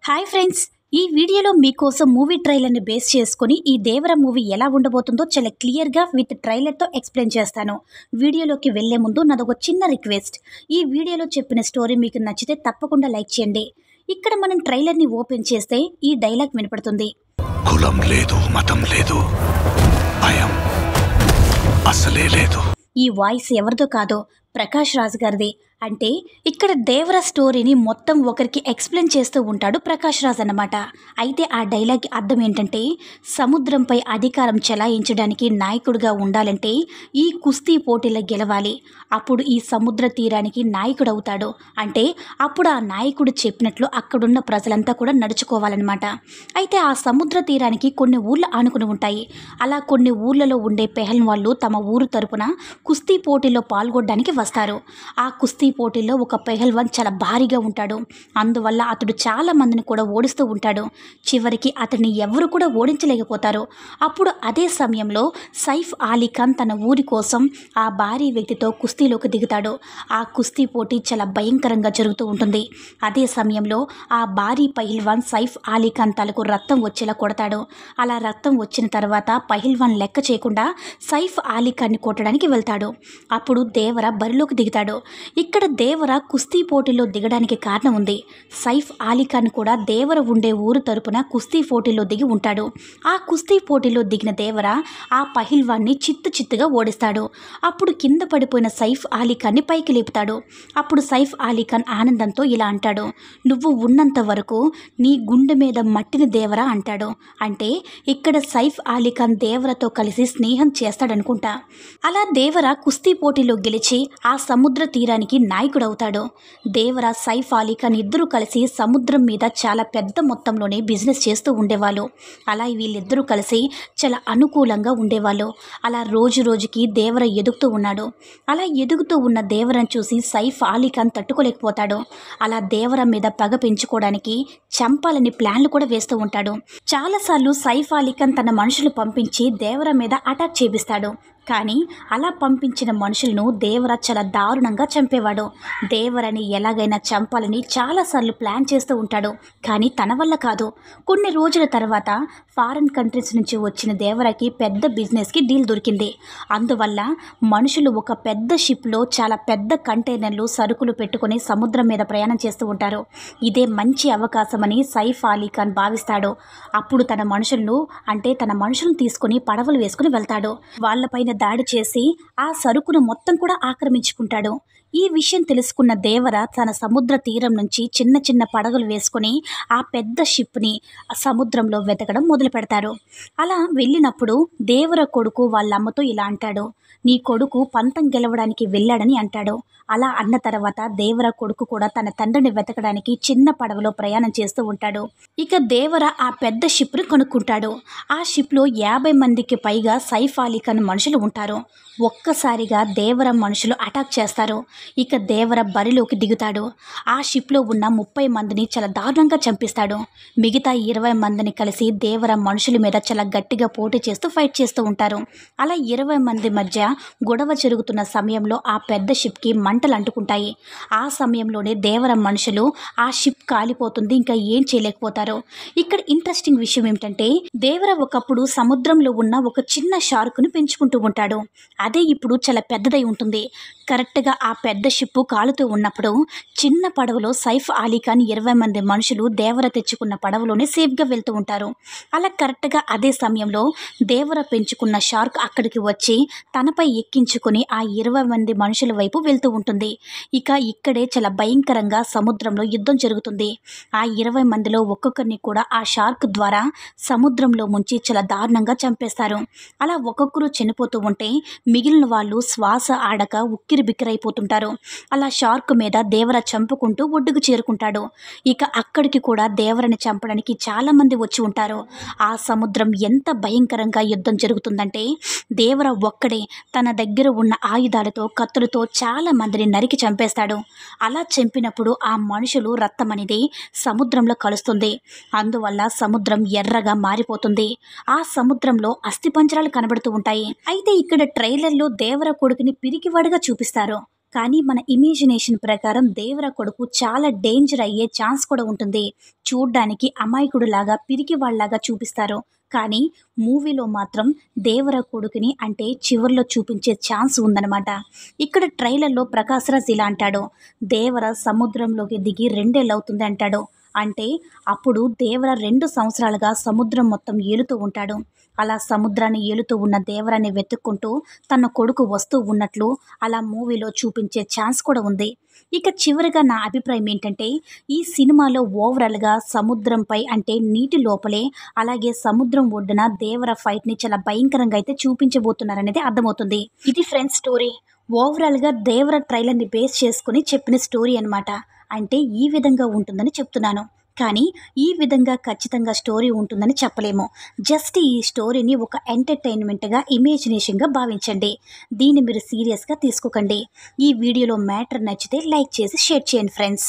Hi friends, ఈ వీడియోలో మీకోసం మూవీ ట్రైలర్ని బేస్ చేసుకుని ఈ దేవర మూవీ ఎలా ఉండబోతుందో చాలా క్లియర్గా విత్ ట్రైలర్తో ఎక్స్ప్లెయిన్ చేస్తాను. వీడియోలోకి వెళ్లే ముందు నాదొక చిన్న రిక్వెస్ట్. ఈ వీడియోలో చెప్పిన స్టోరీ మీకు నచ్చితే తప్పకుండా లైక్ చేయండి. ఇక్కడ మనం ట్రైలర్ని ఓపెన్ చేస్తే ఈ డైలాగ్ వినపడుతుంది. కులం లేదు, మతం లేదు, భయం అసలే లేదు. ఈ వాయిస్ ఎవరిదో కాదో, ప్రకాష్ రాజ్ గారిది. అంటే ఇక్కడ దేవర స్టోరీని మొత్తం ఒకరికి ఎక్స్ప్లెయిన్ చేస్తూ ఉంటాడు ప్రకాష్ రాజ్ అన్నమాట. అయితే ఆ డైలాగ్ అర్థం ఏంటంటే, సముద్రంపై అధికారం చెలాయించడానికి నాయకుడిగా ఉండాలంటే ఈ కుస్తీ పోటీలో గెలవాలి. అప్పుడు ఈ సముద్ర తీరానికి నాయకుడు అవుతాడు. అంటే అప్పుడు ఆ నాయకుడు చెప్పినట్లు అక్కడున్న ప్రజలంతా కూడా నడుచుకోవాలన్నమాట. అయితే ఆ సముద్ర తీరానికి కొన్ని ఊర్లు ఆనుకుని ఉంటాయి. అలా కొన్ని ఊర్లలో ఉండే పెహల్వాన్ వాళ్ళు తమ ఊరు తరపున కుస్తీ పోటీలో పాల్గొనడానికి వస్తారు. ఆ కుస్తీ పోటీల్లో ఒక పెహల్వాన్ చాలా భారీగా ఉంటాడు. అందువల్ల అతడు చాలా మందిని కూడా ఓడిస్తూ ఉంటాడు. చివరికి అతన్ని ఎవరు కూడా ఓడించలేకపోతారు. అప్పుడు అదే సమయంలో సైఫ్ అలీ ఖాన్ తన ఊరి కోసం ఆ భారీ వ్యక్తితో కుస్తీలోకి దిగుతాడు. ఆ కుస్తీ పోటీ చాలా భయంకరంగా జరుగుతూ ఉంటుంది. అదే సమయంలో ఆ భారీ పహిల్వాన్ సైఫ్ అలీ ఖాన్ తలకు రక్తం వచ్చేలా కొడతాడు. అలా రక్తం వచ్చిన తర్వాత పహిల్వాన్ లెక్క చేయకుండా సైఫ్ అలీ ఖాన్ని కొట్టడానికి వెళ్తాడు. అప్పుడు దేవర బరిలోకి దిగుతాడు. ఇక్కడ దేవర కుస్తీ పోటీలో దిగడానికి కారణం ఉంది. సైఫ్ అలీ ఖాన్ కూడా దేవర ఉండే ఊరు తరపున కుస్తీ పోటీలో దిగి ఉంటాడు. ఆ కుస్తీ పోటీలో దిగిన దేవర ఆ పహిల్వాన్ని చిత్తుగా ఓడిస్తాడు. అప్పుడు కింద పడిపోయిన సైఫ్ అలీ ఖాన్ని పైకి లేపుతాడు. అప్పుడు సైఫ్ అలీ ఖాన్ ఆనందంతో ఇలా అంటాడు, నువ్వు ఉన్నంత వరకు నీ గుండె మీద మట్టిని దేవర అంటాడు. అంటే ఇక్కడ సైఫ్ అలీ ఖాన్ దేవరతో కలిసి స్నేహం చేస్తాడనుకుంటా. అలా దేవర కుస్తీ పోటీలో గెలిచి ఆ సముద్ర తీరానికి నాయకుడవుతాడు. దేవర సైఫ్ అలీ ఖాన్ ఇద్దరూ కలిసి సముద్రం మీద చాలా పెద్ద మొత్తంలోనే బిజినెస్ చేస్తూ ఉండేవాళ్ళు. అలా వీళ్ళిద్దరూ కలిసి చాలా అనుకూలంగా ఉండేవాళ్ళు. అలా రోజు రోజుకి దేవర ఎదుగుతూ ఉన్నాడు. అలా ఎదుగుతూ ఉన్న దేవరను చూసి సైఫ్ అలీ ఖాన్ తట్టుకోలేకపోతాడు. అలా దేవర మీద పగ పెంచుకోవడానికి చంపాలని ప్లాన్లు కూడా వేస్తూ ఉంటాడు. చాలాసార్లు సైఫ్ అలీ ఖాన్ తన మనుషులు పంపించి దేవర మీద అటాక్ చేపిస్తాడు. కానీ అలా పంపించిన మనుషులను దేవర చాలా దారుణంగా చంపేవాడు. దేవరని ఎలాగైనా చంపాలని చాలాసార్లు ప్లాన్ చేస్తూ ఉంటాడు. కానీ తన వల్ల కాదు. కొన్ని రోజుల తర్వాత ఫారిన్ కంట్రీస్ నుంచి వచ్చిన దేవరకి పెద్ద బిజినెస్కి డీల్ దొరికింది. అందువల్ల మనుషులు ఒక పెద్ద షిప్లో చాలా పెద్ద కంటైనర్లు సరుకులు పెట్టుకుని సముద్రం మీద ప్రయాణం చేస్తూ ఉంటారు. ఇదే మంచి అవకాశమని సైఫ్ అలీ ఖాన్ భావిస్తాడు. అప్పుడు తన మనుషులను తీసుకుని పడవలు వేసుకుని వెళ్తాడు. వాళ్ళపైన దాడి చేసి ఆ సరుకును మొత్తం కూడా ఆక్రమించుకుంటాడు. ఈ విషయం తెలుసుకున్న దేవర తన సముద్ర తీరం నుంచి చిన్న చిన్న పడగలు వేసుకుని ఆ పెద్ద షిప్ని సముద్రంలో వెతకడం మొదలు పెడతారు. అలా వెళ్ళినప్పుడు దేవర కొడుకు వాళ్ళ అమ్మతో ఇలా అంటాడు, నీ కొడుకు పంతం గెలవడానికి వెళ్ళాడని అంటాడు. అలా అన్న తర్వాత దేవర కొడుకు కూడా తన తండ్రిని వెతకడానికి చిన్న పడవలో ప్రయాణం చేస్తూ ఉంటాడు. ఇక దేవర ఆ పెద్ద షిప్ను కొనుక్కుంటాడు. ఆ షిప్లో 50 మందికి పైగా సైఫ్ అలీ ఖాన్ మనుషులు ఉంటారు. ఒక్కసారిగా దేవర మనుషులు అటాక్ చేస్తారు. ఇక దేవర బరిలోకి దిగుతాడు. ఆ షిప్లో ఉన్న 30 మందిని చాలా దారుణంగా చంపిస్తాడు. మిగతా 20 మందిని కలిసి దేవర మనుషుల మీద చాలా గట్టిగా పోటీ చేస్తూ ఫైట్ చేస్తూ ఉంటారు. అలా 20 మంది మధ్య గొడవ జరుగుతున్న సమయంలో ఆ పెద్ద షిప్కి మంటలు అంటుకుంటాయి. ఆ సమయంలోనే దేవర మనుషులు ఆ షిప్ కాలిపోతుంది, ఇంకా ఏం చేయలేకపోతారు. ఇక్కడ ఇంట్రెస్టింగ్ విషయం ఏమిటంటే, దేవర ఒకప్పుడు సముద్రంలో ఉన్న ఒక చిన్న షార్క్ను పెంచుకుంటూ ఉంటాడు. అదే ఇప్పుడు చాలా పెద్దదై ఉంటుంది. కరెక్ట్గా ఆ పెద్ద షిప్పు కాలుతూ ఉన్నప్పుడు చిన్న పడవలో సైఫ్ అలీ ఖాన్ 20 మంది మనుషులు దేవర తెచ్చుకున్న పడవలోనే సేఫ్గా వెళ్తూ ఉంటారు. అలా కరెక్ట్గా అదే సమయంలో దేవర పెంచుకున్న షార్క్ అక్కడికి వచ్చి తనపై ఎక్కించుకుని ఆ 20 మంది మనుషుల వైపు వెళ్తూ ఉంటుంది. ఇక ఇక్కడే చాలా భయంకరంగా సముద్రంలో యుద్ధం జరుగుతుంది. ఆ 20 మందిలో ఒక్కొక్కరిని కూడా ఆ షార్క్ ద్వారా సముద్రంలో ముంచి చాలా దారుణంగా చంపేస్తారు. అలా ఒక్కొక్కరు చనిపోతూ ఉంటే మిగిలిన వాళ్ళు శ్వాస ఆడక ఉక్కిరి బిక్కిరైపోతుంటారు. అలా షార్క్ మీద దేవర చంపుకుంటూ ఒడ్డుకు చేరుకుంటాడు. ఇక అక్కడికి కూడా దేవరని చంపడానికి చాలా మంది వచ్చి ఉంటారు. ఆ సముద్రం ఎంత భయంకరంగా యుద్ధం జరుగుతుందంటే దేవర ఒక్కడే తన దగ్గర ఉన్న ఆయుధాలతో కత్తులతో చాలా మందిని నరికి చంపేస్తాడు. అలా చంపినప్పుడు ఆ మనుషులు రక్తం అనేది సముద్రంలో కలుస్తుంది. అందువల్ల సముద్రం ఎర్రగా మారిపోతుంది. ఆ సముద్రంలో అస్థిపంజరాలు కనబడుతూ ఉంటాయి. అయితే ఇక్కడ ట్రైలర్లో దేవర కొడుకుని పిరికివాడుగా చూపిస్తారు. కానీ మన ఇమాజినేషన్ ప్రకారం దేవర కొడుకు చాలా డేంజర్ అయ్యే ఛాన్స్ కూడా ఉంటుంది. చూడ్డానికి అమాయకుడులాగా పిరికివాళ్లాగా చూపిస్తారు. కానీ మూవీలో మాత్రం దేవర కొడుకుని అంటే చివర్లో చూపించే ఛాన్స్ ఉందన్నమాట. ఇక్కడ ట్రైలర్లో ప్రకాష్ రాజ్ ఇలా అంటాడు, దేవర సముద్రంలోకి దిగి 2 ఏళ్ళు అవుతుంది అంటాడు. అంటే అప్పుడు దేవర 2 సంవత్సరాలుగా సముద్రం మొత్తం ఏలుతూ ఉంటాడు. అలా సముద్రాన్ని ఏలుతూ ఉన్న దేవరాన్ని వెతుక్కుంటూ తన కొడుకు వస్తూ ఉన్నట్లు అలా మూవీలో చూపించే ఛాన్స్ కూడా ఉంది. ఇక చివరిగా నా అభిప్రాయం ఏంటంటే, ఈ సినిమాలో ఓవరాల్గా సముద్రంపై అంటే నీటి లోపలే అలాగే సముద్రం ఒడ్డున దేవర ఫైట్ని చాలా భయంకరంగా అయితే చూపించబోతున్నారనేది అర్థమవుతుంది. ఇది ఫ్రెండ్స్ స్టోరీ. ఓవరాల్గా దేవర ట్రైలర్ని బేస్ చేసుకుని చెప్పిన స్టోరీ అనమాట. అంటే ఈ విధంగా ఉంటుందని చెప్తున్నాను. కానీ ఈ విధంగా ఖచ్చితంగా స్టోరీ ఉంటుందని చెప్పలేము. జస్ట్ ఈ స్టోరీని ఒక ఎంటర్టైన్మెంట్గా ఇమాజినేషన్గా భావించండి. దీన్ని మీరు సీరియస్గా తీసుకోకండి. ఈ వీడియోలో మ్యాటర్ నచ్చితే లైక్ చేసి షేర్ చేయండి ఫ్రెండ్స్.